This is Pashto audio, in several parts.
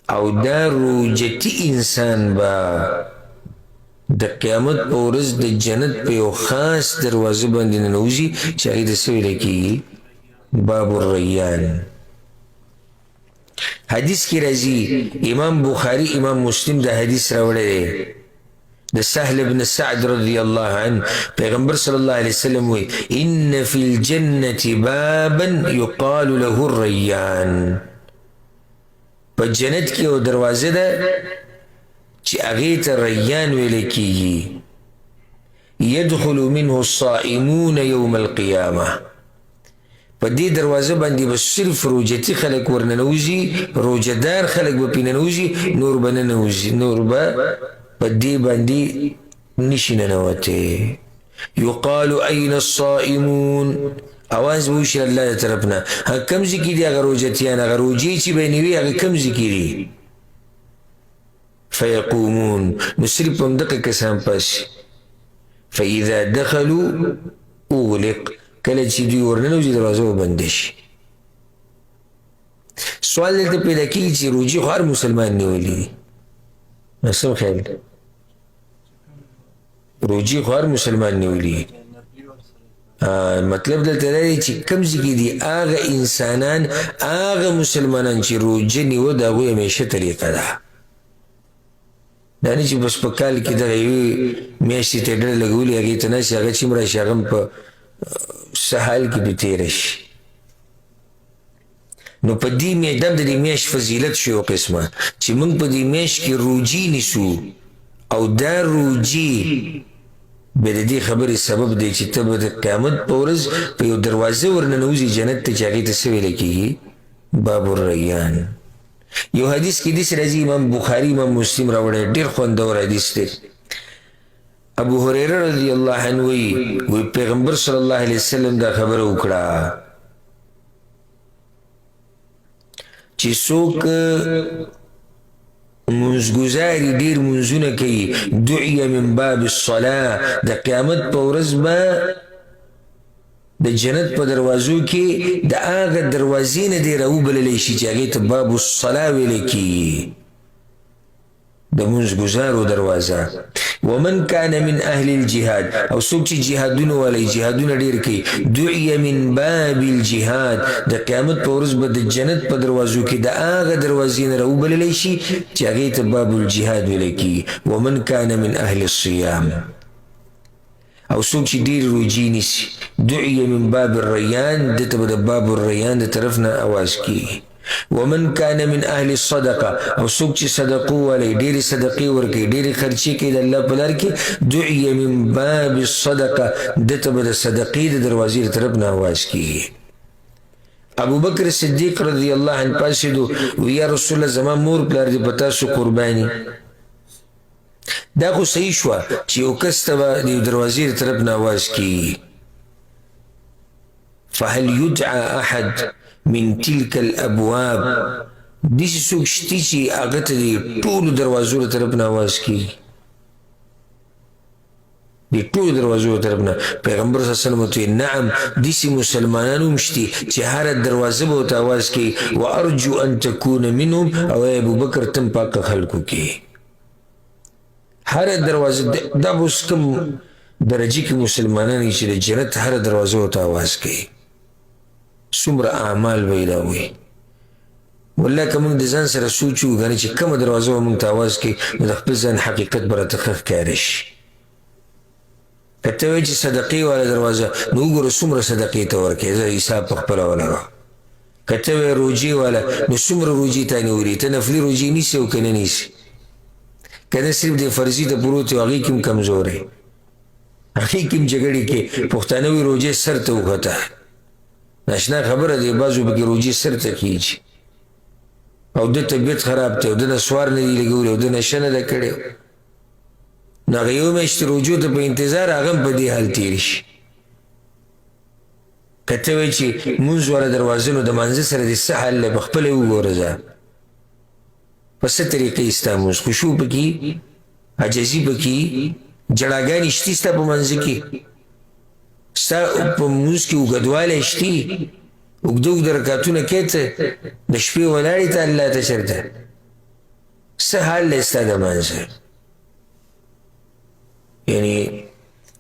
او دا روجتی انسان با د قیامت په ورځ د جنت په یو خاص دروازه باندې ننوځي چې هغې ته څه ویلی کېږي؟ باب الریان. حدیث کې راځي، امام بخاری امام مسلم دا حدیث راوړی دی د سهل بن سعد رضی الله عنه. پیغمبر صلی الله علیه وسلم وی ان فی الجنة بابا یقال له الریان، په جنت کې یو دروازه ده چې هغې ته ریان ویلی کېږي. یدخل منه الصائمون یوم القیامه، په دې دروازه باندې به صرف روجتي خلک ورننوځي، روجهدار خلک به پې ننوځي، نور به نه نوځي، نور به په دې باندې نشي ننوتی. یقال این الصائمون، اواز به وشي الله د طرف نه، هغه کوم ځای کې دي هغه روجتیان، هغه روجې چې به یې نه وي هغه کوم ځای کې دي؟ فیقومون، نو صرف همدغه کسان پاسي. فاذا دخلوا اغلق، کله چې دوی ورننوځي دروازه به بنده شي. سوال دلته پیدا کېږي چې روجې خو هر مسلمان نیولي دي، څه خیال دی؟ روجې خو هر مسلمان نیولي دي. مطلب دلته دا دی چې کوم ځای کې دي هغه انسانان، هغه مسلمانان چې روجه نیوه د هغوی همیشه طریقه ده. دا نه چې بس په کال کې دغه یوې میاشتې ته ډډه لګولي هغې ته ناستې، هغه چې هم راشي هغه هم په سهال کې به تېره شي. نو په دې دا د دې میاشت فضیلت شو یو قسمه چې موږ په دې میاشت کې روجې نیسو، او دا روجې به د دې خبرې سبب دی چې ته به د قیامت په ورځ په یو دروازه ورننوځي جنت ته چې هغې ته څه ویلی کېږي؟ باب الریان. یو حدیث کې داسې راځي، امام بخاري امام مسلم راوړی، ډېر خوندور حدیث دی. ابو هریره رضی الله عنه وی پیغمبر صلی الله علیه وسلم دا خبره وکړه چې څوک منځګزاري ډېر منځونه کوي، دعی من باب الصلاه، د قیامت په ورځ به د جنت په دروازو کې د هغه دروازې نه دی راوبللی شي چې هغې ته باب الصلاه ویلی کېږي، د منځګزارو دروازه. ومن کان من اهل الجهاد، او څوک چې جهادونه والی، جهادونه ډېر کوي، دعی من باب الجهاد، د قیامت په ورځ به د جنت په دروازو کې د هغه دروازې نه راوبللی شي چې هغې ته باب الجهاد ویلی کېږي. ومن کان من اهل الصیام، او څوک چې ډېر روجې نیسي، دعی من باب الریان، دته به د باب الریان د طرف نه اواز کېږي. ومن کان من اهل الصدقه، او څوک چې صدقو والی، ډېرې صدقې ورکوي، ډېرې خرچې کوي د الله په لار کې، دعی من باب الصدقه، دته به د صدقې د دروازې د طرف نه اواز کېږي. ابو بکر صدیق رضی الله عنه پاسېدو، وی یا رسول الله زما مور پلار دې په تاسو قرباني. دا خو صحیح شوه چې یو کس ته به د دروازې د طرف نه اواز کېږي. فهل یدعى احد من تلك الابواب، داسې څوک شته چې هغه ته د ټولو دروازو د طرف نه اواز کېږي، د ټولو دروازو د طرف نه؟ پیغمبر صلی الله علیه وسلم ورته نعم، داسې مسلمانان هم شته چې هره دروازه به ورته اواز کوي. وارجو ان تکون منهم، او ابو بکر تم پاکه خلکو کې هره دروازه. دا به اوس کوم درجې کې مسلمانان چې د جنت هره دروازه ورته اواز کوي، څومره اعمال به یې دا وي. والله که موږ د ځان سره سوچ وکړو چې کومه دروازه به موږ ته اواز کوي، نو د خپل ځان حقیقت به راته ښه ښکاره شي. که ته وایې چې صدقې والا دروازه، نو وګوره څومره صدقې ته ورکوې، زه حساب په خپله ولګوه. که ته وایې روجې والا، نو څومره روجې تا نیولي، ته نفلي روجې نیسې او که نه نیسې؟ که نه صرف د فرضي ته پروت یو، هغې کې هم کمزوری، هغې کې هم جګړې کې پښتانه وایي روجې سر ته وخته. ناشنا خبره دی، بعضو پکې روجې سر ته کېږي، او د طبیعت خراب دی، او د نه سوار نه دی لګولی، او د نشه نه ده کړې، نو هغه یو میاشت روجو ته په انتظار، هغه هم په دې حال تېر شي. که ته وایې چې مونځ والا دروازه، نو د مانځه سره دې څه حال دی، په خپله یې وګوره ځه په څه طریقې ستا مونځ، خشوع پکې، عجزي پکې، جړاګانې شتي ستا په منځه کې، ستا په مونځ کې اوږدوالی شتي، اوږده اوږده رکعتونه کوې ته، د شپې ولاړې ته الله ته چېرته څه حال دی ستا د مانځه یعنی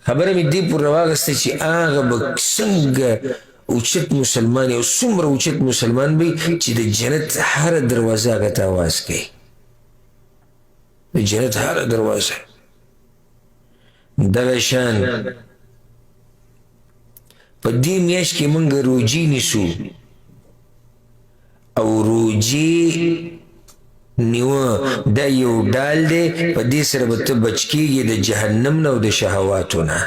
خبره مې دې پورې راواغسته چې هغه به څنګه اوچت مسلمان یو څومره اوچت مسلمان وي چې د جنت هره دروازه هغه ته آواز کوي د جنت هره دروازه دغه شان په دې میاشت کې موږ روجي نیسو او روجي نیوه دا یو ډال دی په دې سره به ته بچ کېږي د جهنم نه او د شهواتو نه